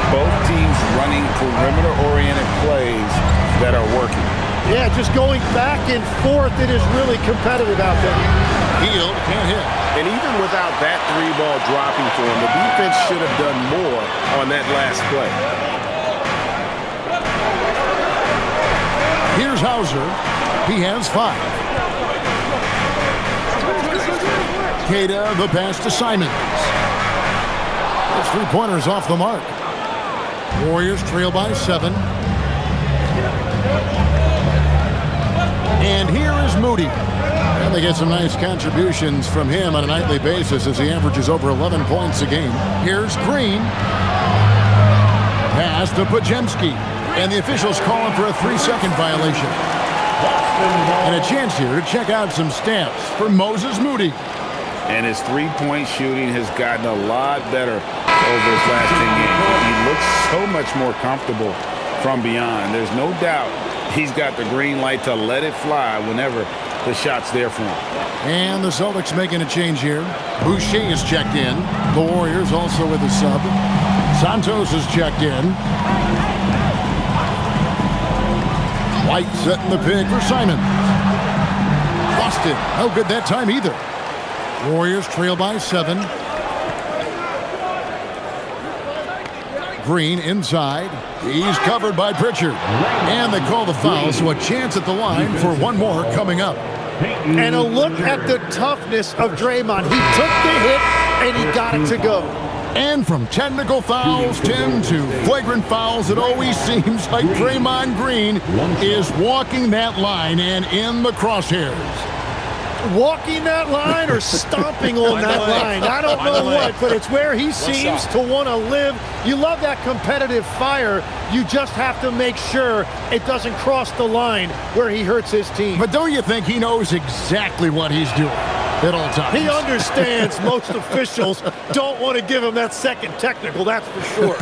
F: Both teams running perimeter-oriented plays that are working.
B: Yeah, just going back and forth, it is really competitive out there.
C: Hield can't hit.
F: And even without that 3-ball dropping for him, the defense should have done more on that last play.
C: Here's Hauser. He has 5. Queta, the pass to Simons. His three-pointer's off the mark. Warriors trail by 7. And here is Moody. And they get some nice contributions from him on a nightly basis as he averages over 11 points a game. Here's Green. Pass to Pajemski. And the officials call him for a 3-second violation. And a chance here to check out some stats for Moses Moody.
F: And his three-point shooting has gotten a lot better over his last 10 games. He looks so much more comfortable from beyond. There's no doubt he's got the green light to let it fly whenever the shot's there for him.
C: And the Celtics making a change here. Boucher is checked in. The Warriors also with a sub. Santos is checked in. White setting the pick for Simon. Boston, no good that time either. Warriors trail by 7. Green inside. He's covered by Pritchard. And they call the foul, so a chance at the line for one more coming up.
B: And a look at the toughness of Draymond. He took the hit, and he got it to go.
C: And from technical fouls, Tim, to flagrant fouls, it always seems like Draymond Green is walking that line and in the crosshairs.
B: Walking that line or stomping on that line. I don't know what, but it's where he seems to want to live. You love that competitive fire. You just have to make sure it doesn't cross the line where he hurts his team.
C: But don't you think he knows exactly what he's doing at all times?
B: He understands most officials don't want to give him that second technical, that's for sure.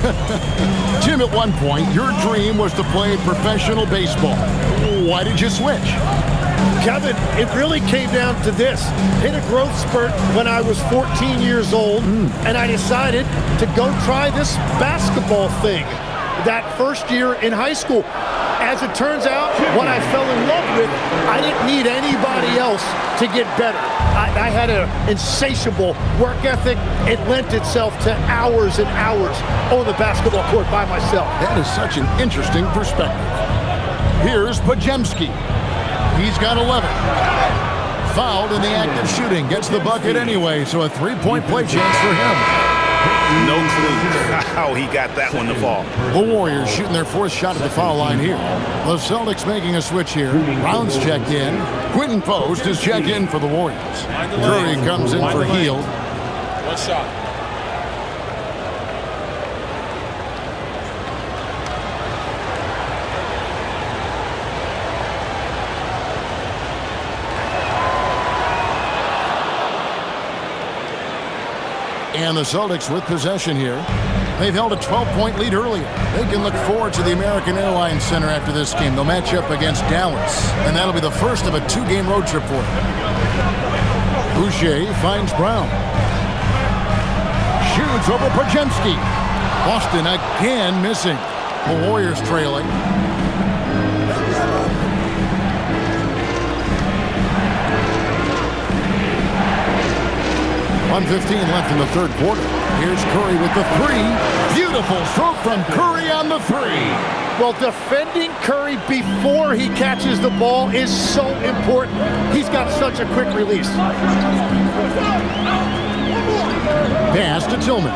C: Tim, at one point, your dream was to play professional baseball. Why did you switch?
B: Kevin, it really came down to this. Hit a growth spurt when I was 14 years old, and I decided to go try this basketball thing that first year in high school. As it turns out, what I fell in love with, I didn't need anybody else to get better. I had an insatiable work ethic. It lent itself to hours and hours on the basketball court by myself.
C: That is such an interesting perspective. Here's Pajemski. He's got 11. Fouled in the act of shooting. Gets the bucket anyway, so a three-point play chance for him.
F: No clue how he got that one to fall.
C: The Warriors shooting their fourth shot at the foul line here. The Celtics making a switch here. Brown's checked in. Quentin Post is checked in for the Warriors. Curry comes in for Hield.
K: One shot.
C: And the Celtics with possession here. They've held a 12-point lead earlier. They can look forward to the American Airlines Center after this game. They'll match up against Dallas, and that'll be the first of a 2-game road trip for them. Boucher finds Brown. Shoots over Pajemski. Boston again missing. The Warriors trailing. 1:15 left in the third quarter. Here's Curry with the three. Beautiful stroke from Curry on the three.
B: Well, defending Curry before he catches the ball is so important. He's got such a quick release.
C: Pass to Tillman.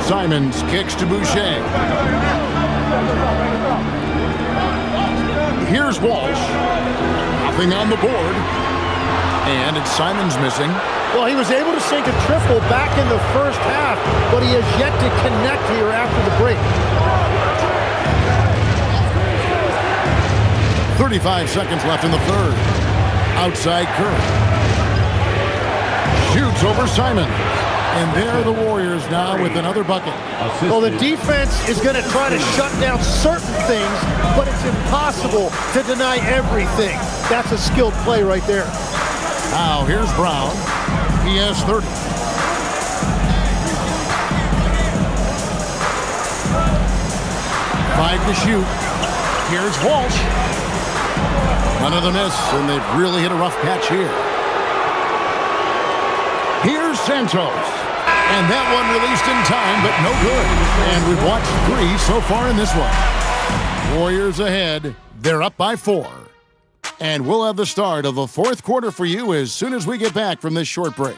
C: Simons kicks to Boucher. Here's Walsh. Nothing on the board. And it's Simons missing.
B: Well, he was able to sink a triple back in the first half, but he has yet to connect here after the break.
C: 35 seconds left in the third. Outside Curry. Shoots over Simon. And there are the Warriors now with another bucket.
B: Well, the defense is going to try to shut down certain things, but it's impossible to deny everything. That's a skilled play right there.
C: Now, here's Brown. He has 30. Five to shoot. Here's Walsh. Another miss, and they've really hit a rough patch here. Here's Santos. And that one released in time, but no good. And we've watched 3 so far in this one. Warriors ahead. They're up by 4. And we'll have the start of the fourth quarter for you as soon as we get back from this short break.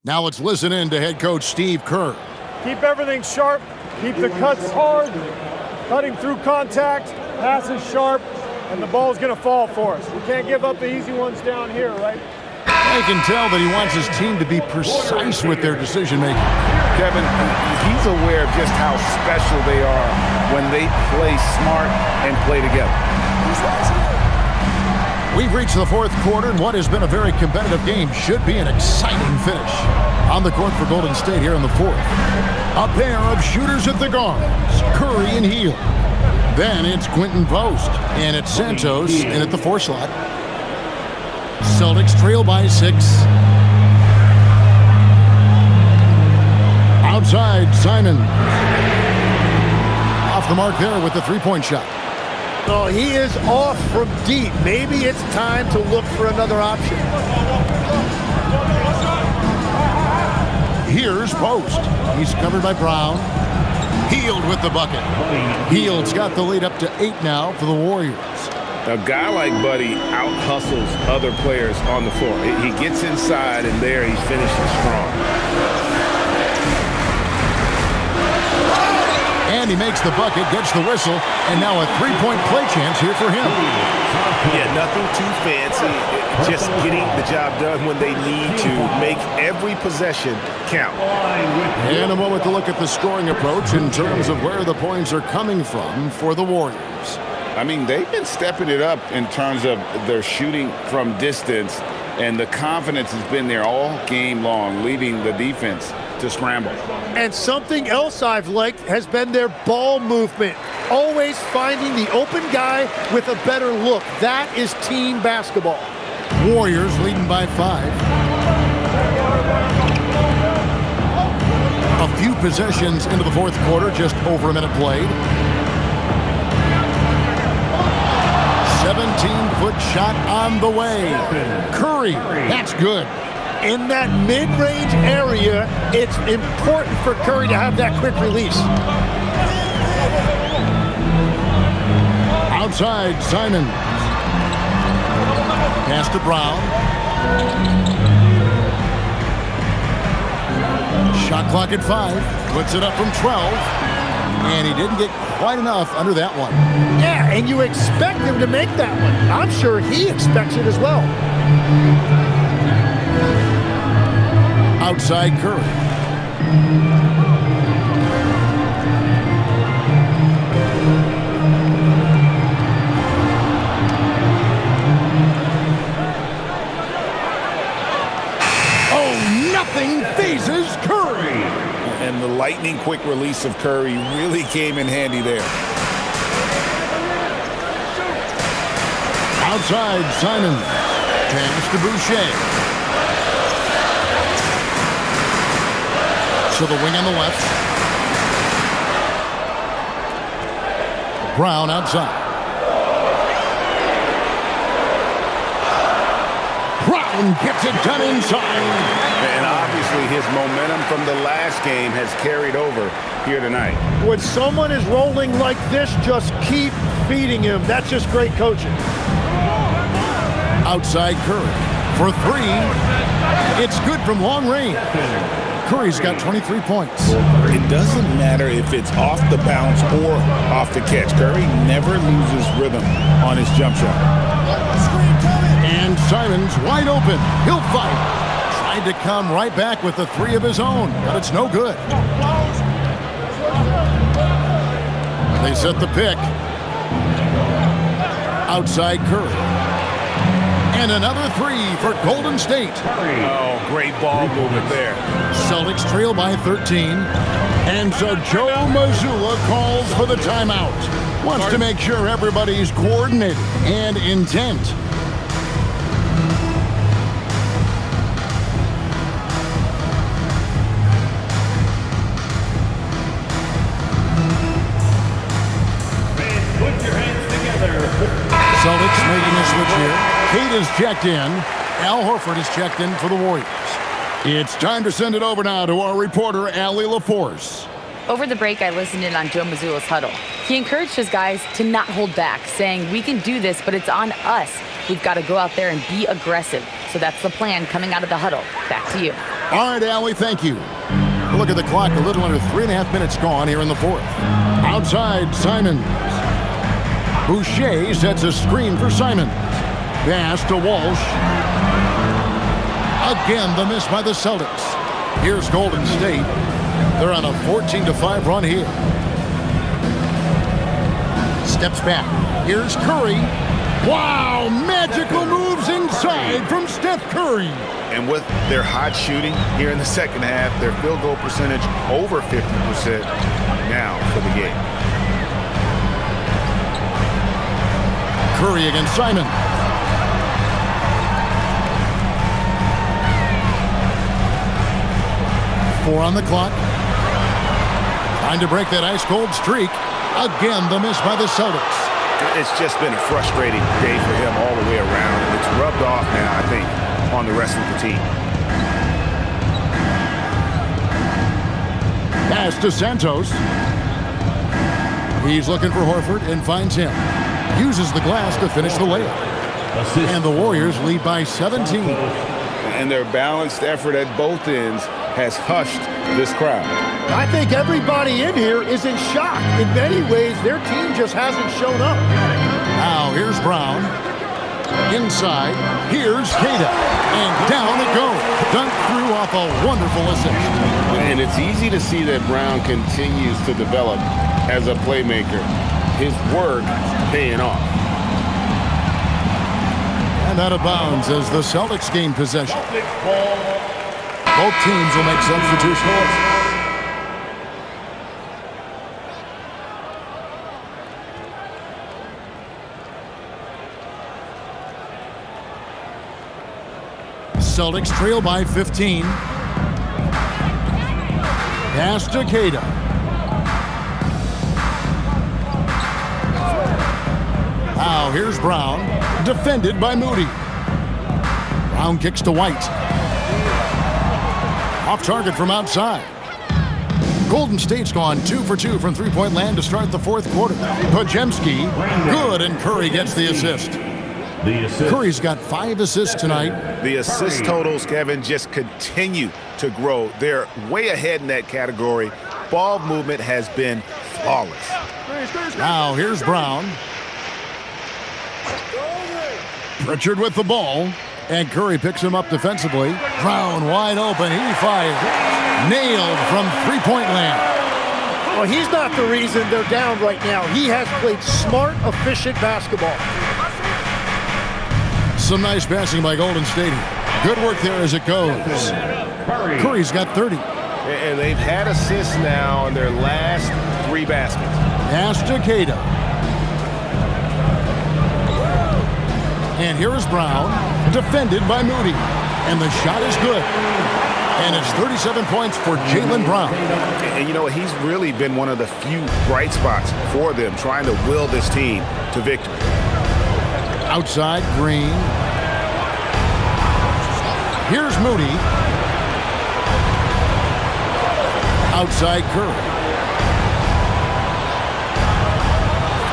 C: Now let's listen in to head coach Steve Kerr.
G: Keep everything sharp. Keep the cuts hard. Cutting through contact. Passes sharp. And the ball's going to fall for us. We can't give up the easy ones down here, right?
C: I can tell that he wants his team to be precise with their decision-making.
F: Kevin, he's aware of just how special they are when they play smart and play together.
C: We've reached the fourth quarter, and what has been a very competitive game should be an exciting finish. On the court for Golden State here in the fourth. A pair of shooters at the guards, Curry and Hield. Then it's Quentin Post, and it's Santos in at the 4 slot. Celtics trail by 6. Outside, Simon. Off the mark there with the 3-point shot.
B: Oh, he is off from deep. Maybe it's time to look for another option.
C: Here's Post. He's covered by Brown. Hield with the bucket. Hield's got the lead up to 8 now for the Warriors.
F: A guy like Buddy out-hustles other players on the floor. He gets inside, and there he finishes strong.
C: And he makes the bucket, gets the whistle, and now a 3-point play chance here for him.
F: Yeah, nothing too fancy. Just getting the job done when they need to. Make every possession count.
C: And a moment to look at the scoring approach in terms of where the points are coming from for the Warriors.
F: I mean, they've been stepping it up in terms of their shooting from distance, and the confidence has been there all game long, leaving the defense to scramble.
B: And something else I've liked has been their ball movement. Always finding the open guy with a better look. That is team basketball.
C: Warriors leading by 5. A few possessions into the fourth quarter, just over a minute played. 17-foot shot on the way. Curry, that's good.
B: In that mid-range area, it's important for Curry to have that quick release.
C: Outside, Simon. Pass to Brown. Shot clock at 5. Puts it up from 12. And he didn't get quite enough under that one.
B: Yeah, and you expect him to make that one. I'm sure he expects it as well.
C: Outside Curry. Oh, nothing phases Curry.
F: And the lightning quick release of Curry really came in handy there.
C: Outside Simon. Pass to Boucher. To the wing on the left. Brown outside. Brown gets it done inside.
F: And obviously his momentum from the last game has carried over here tonight.
B: When someone is rolling like this, just keep feeding him. That's just great coaching.
C: Outside Curry for 3. It's good from long range. Curry's got 23 points.
F: It doesn't matter if it's off the bounce or off the catch. Curry never loses rhythm on his jump shot.
C: And Simon's wide open. He'll fight. Tried to come right back with the 3 of his own, but it's no good. They set the pick. Outside Curry. And another 3 for Golden State.
F: Oh, great ball movement there.
C: Celtics trail by 13. And so Joe Mazzulla calls for the timeout. Wants to make sure everybody's coordinated and intent.
E: Put your hands together.
C: Celtics making a switch here. Kate is checked in. Al Horford is checked in for the Warriors. It's time to send it over now to our reporter, Allie LaForce.
D: Over the break, I listened in on Joe Mazzulla's huddle. He encouraged his guys to not hold back, saying, "We can do this, but it's on us. We've got to go out there and be aggressive." So that's the plan coming out of the huddle. Back to you.
C: All right, Allie, thank you. Look at the clock, a little under 3.5 minutes gone here in the fourth. Outside, Simons. Boucher sets a screen for Simons. Pass to Walsh. Again, the miss by the Celtics. Here's Golden State. They're on a 14-5 run here. Steps back. Here's Curry. Wow, magical moves inside from Steph Curry.
F: And with their hot shooting here in the second half, their field goal percentage over 50% now for the game.
C: Curry against Simon. Four on the clock. Trying to break that ice-cold streak. Again, the miss by the Celtics.
F: It's just been a frustrating day for him all the way around. It's rubbed off now, I think, on the rest of the team.
C: Pass to Santos. He's looking for Horford and finds him. Uses the glass to finish the layup. And the Warriors lead by 17.
F: And their balanced effort at both ends has hushed this crowd.
B: I think everybody in here is in shock. In many ways, their team just hasn't shown up.
C: Now here's Brown. Inside, here's Queta. And down it goes. Dunked through off a wonderful assist.
A: And it's easy to see that Brown continues to develop as a playmaker. His work paying off.
C: And out of bounds as the Celtics gain possession. Both teams will make substitutions. Celtics trail by 15. Pass to Queta. Now here's Brown. Defended by Moody. Brown kicks to White. Off target from outside. Golden State's gone 2 for 2 from three-point land to start the fourth quarter. Podziemski, good, and Curry gets the assist. Curry's got 5 assists tonight.
F: The assist totals, Kevin, just continue to grow. They're way ahead in that category. Ball movement has been flawless.
C: Now here's Brown. Pritchard with the ball. And Curry picks him up defensively. Brown wide open. He fires. Nailed from three-point land.
B: Well, he's not the reason they're down right now. He has played smart, efficient basketball.
C: Some nice passing by Golden State. Good work there as it goes. Curry's got 30.
F: And they've had assists now in their last 3 baskets.
C: Pass to Queta. And here is Brown, defended by Moody. And the shot is good. And it's 37 points for Jaylen Brown.
F: And you know, he's really been one of the few bright spots for them, trying to will this team to victory.
C: Outside, Green. Here's Moody. Outside, Curry.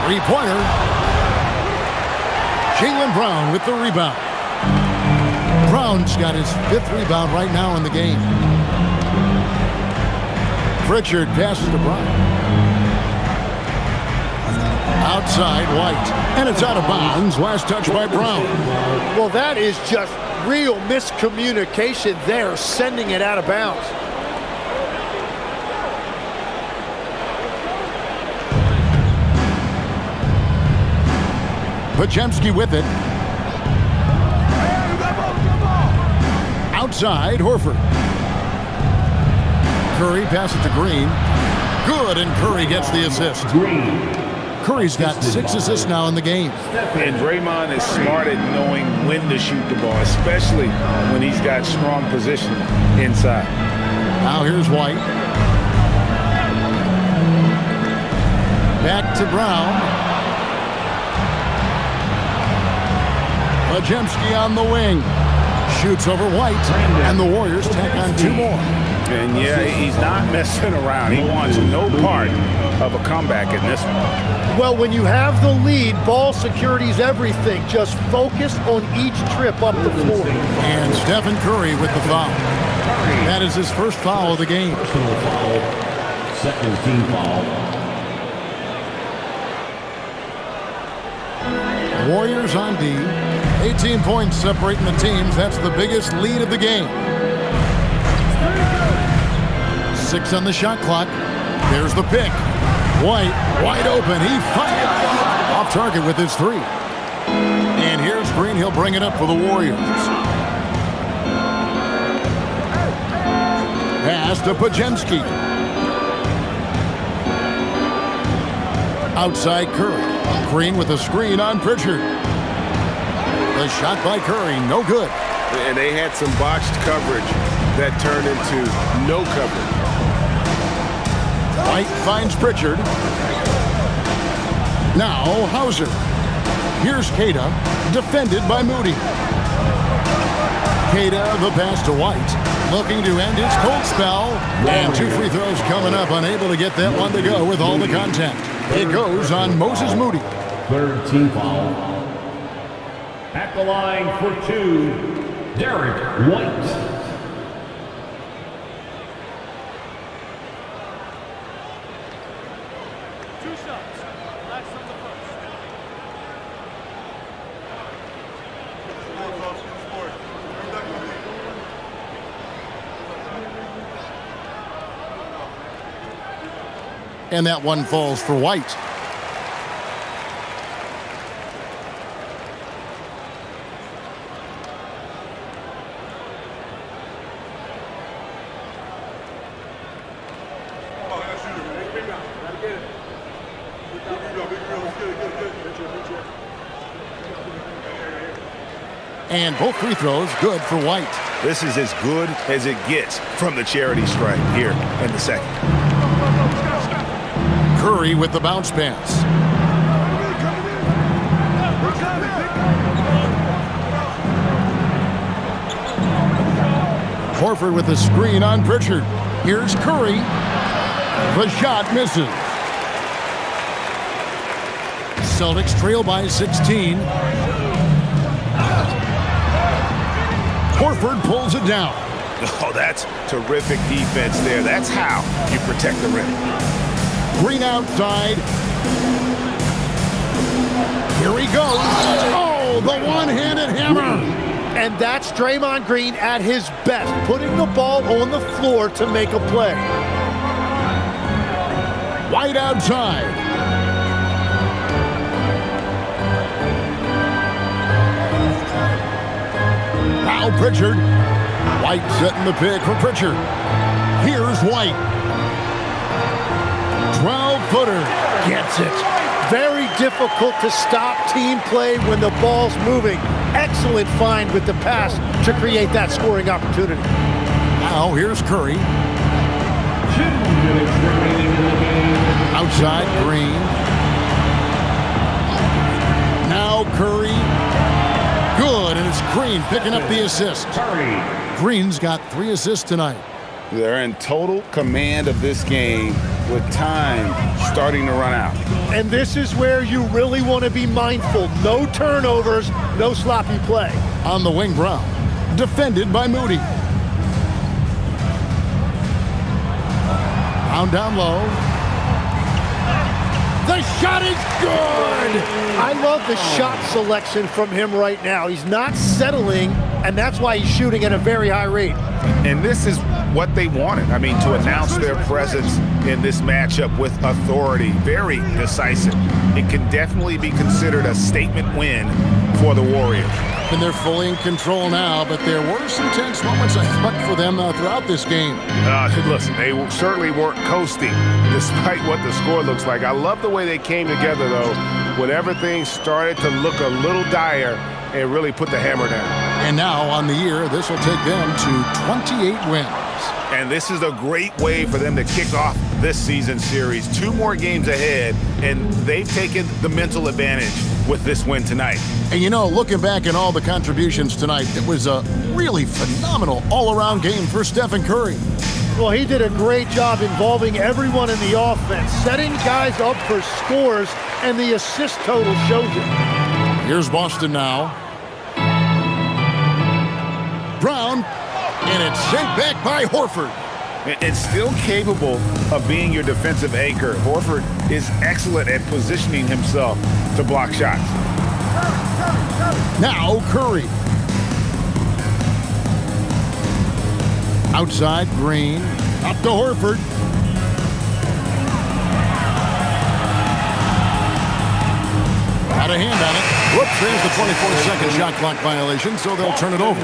C: Three-pointer. Jaylen Brown with the rebound. Brown's got his 5th rebound right now in the game. Pritchard passes to Brown. Outside, White. And it's out of bounds. Last touch by Brown.
B: Well, that is just real miscommunication there, sending it out of bounds.
C: Podziemski with it. Outside, Horford. Curry passes to Green. Good, and Curry gets the assist. Curry's got 6 assists now in the game.
F: And Draymond is smart at knowing when to shoot the ball, especially when he's got strong position inside.
C: Now here's White. Back to Brown. Podziemski on the wing. Shoots over White, and the Warriors tack on 2 more.
F: And yeah, he's not messing around. He wants no part of a comeback in this one.
B: Well, when you have the lead, ball security is everything. Just focus on each trip up the floor.
C: And Stephen Curry with the foul. That is his first foul of the game.
E: Personal foul. Second team foul.
C: Warriors on D. 18 points separating the teams. That's the biggest lead of the game. 6 on the shot clock. There's the pick. White, wide open. He fires. Off target with his 3. And here's Green. He'll bring it up for the Warriors. Pass to Pajemski. Outside Curry. Green with a screen on Pritchard. The shot by Curry, no good.
F: And they had some botched coverage that turned into no coverage.
C: White finds Pritchard. Now Hauser. Here's Queta, defended by Moody. Queta, the pass to White, looking to end his cold spell. And 2 free throws coming up, unable to get that one to go with all the contact. It goes on Moses Moody.
E: Third team foul. At the line for 2, Derek White.
C: And that one falls for White. And both free throws good for White.
F: This is as good as it gets from the charity stripe here in the second.
C: Curry with the bounce pass. Horford with the screen on Pritchard. Here's Curry. The shot misses. Celtics trail by 16. Horford pulls it down.
F: Oh, that's terrific defense there. That's how you protect the rim.
C: Green outside. Here he goes. Oh, the one-handed hammer.
B: And that's Draymond Green at his best, putting the ball on the floor to make a play.
C: White outside. Now Pritchard. White setting the pick for Pritchard. Here's White. 12-footer. Gets it.
B: Very difficult to stop team play when the ball's moving. Excellent find with the pass to create that scoring opportunity.
C: Now here's Curry.
E: 2 minutes remaining in the game.
C: Outside Green. Now Curry. Good, and it's Green picking up the assist.
E: Curry.
C: Green's got 3 assists tonight.
F: They're in total command of this game with time starting to run out.
B: And this is where you really want to be mindful. No turnovers, no sloppy play.
C: On the wing, Brown. Defended by Moody. Brown down low. The shot is good!
B: I love the shot selection from him right now. He's not settling, and that's why he's shooting at a very high rate.
F: And this is what they wanted. I mean, to announce their presence in this matchup with authority, very decisive. It can definitely be considered a statement win for the Warriors.
C: And they're fully in control now, but there were some tense moments, I thought, for them throughout this game.
F: Listen, they certainly weren't coasting despite what the score looks like. I love the way they came together, though, when everything started to look a little dire and really put the hammer down.
C: And now, on the year, this will take them to 28 wins.
F: And this is a great way for them to kick off this season series. 2 more games ahead, and they've taken the mental advantage with this win tonight.
C: And you know, looking back at all the contributions tonight, it was a really phenomenal all-around game for Stephen Curry.
B: Well, he did a great job involving everyone in the offense, setting guys up for scores, and the assist total shows it.
C: Here's Boston now. Brown, and it's sent back by Horford.
F: It's still capable of being your defensive anchor. Horford is excellent at positioning himself to block shots.
C: Now Curry. Outside, Green. Up to Horford. Had a hand on it. Whoops, there's the 24-second shot clock violation, so they'll turn it over.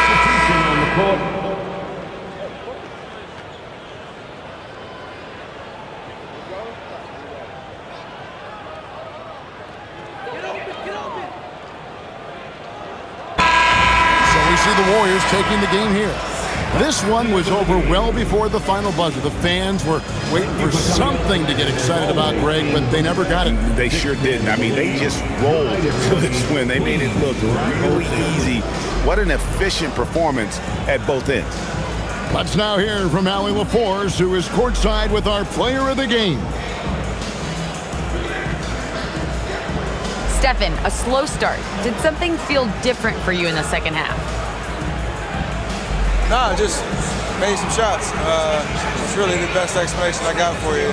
E: Substitution on the court.
C: See the Warriors taking the game here. This one was over well before the final buzzer. The fans were waiting for something to get excited about, Greg, but they never got it.
F: They sure didn't. I mean, they just rolled to this win. They made it look really easy. What an efficient performance at both ends.
C: Let's now hear from Allie LaForce, who is courtside with our player of the game.
D: Stephen, a slow start. Did something feel different for you in the second half?
K: No, just made some shots. It's really the best explanation I got for you.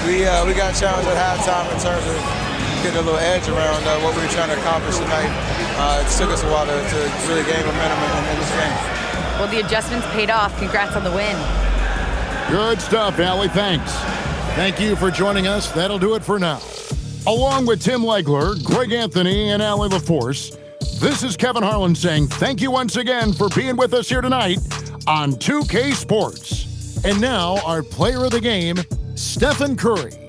K: We got challenged at halftime in terms of getting a little edge around what we were trying to accomplish tonight. It took us a while to really gain momentum in this game.
D: Well, the adjustments paid off. Congrats on the win.
C: Good stuff, Allie. Thanks. Thank you for joining us. That'll do it for now. Along with Tim Legler, Greg Anthony, and Allie LaForce, this is Kevin Harlan saying thank you once again for being with us here tonight on 2K Sports. And now our player of the game, Stephen Curry.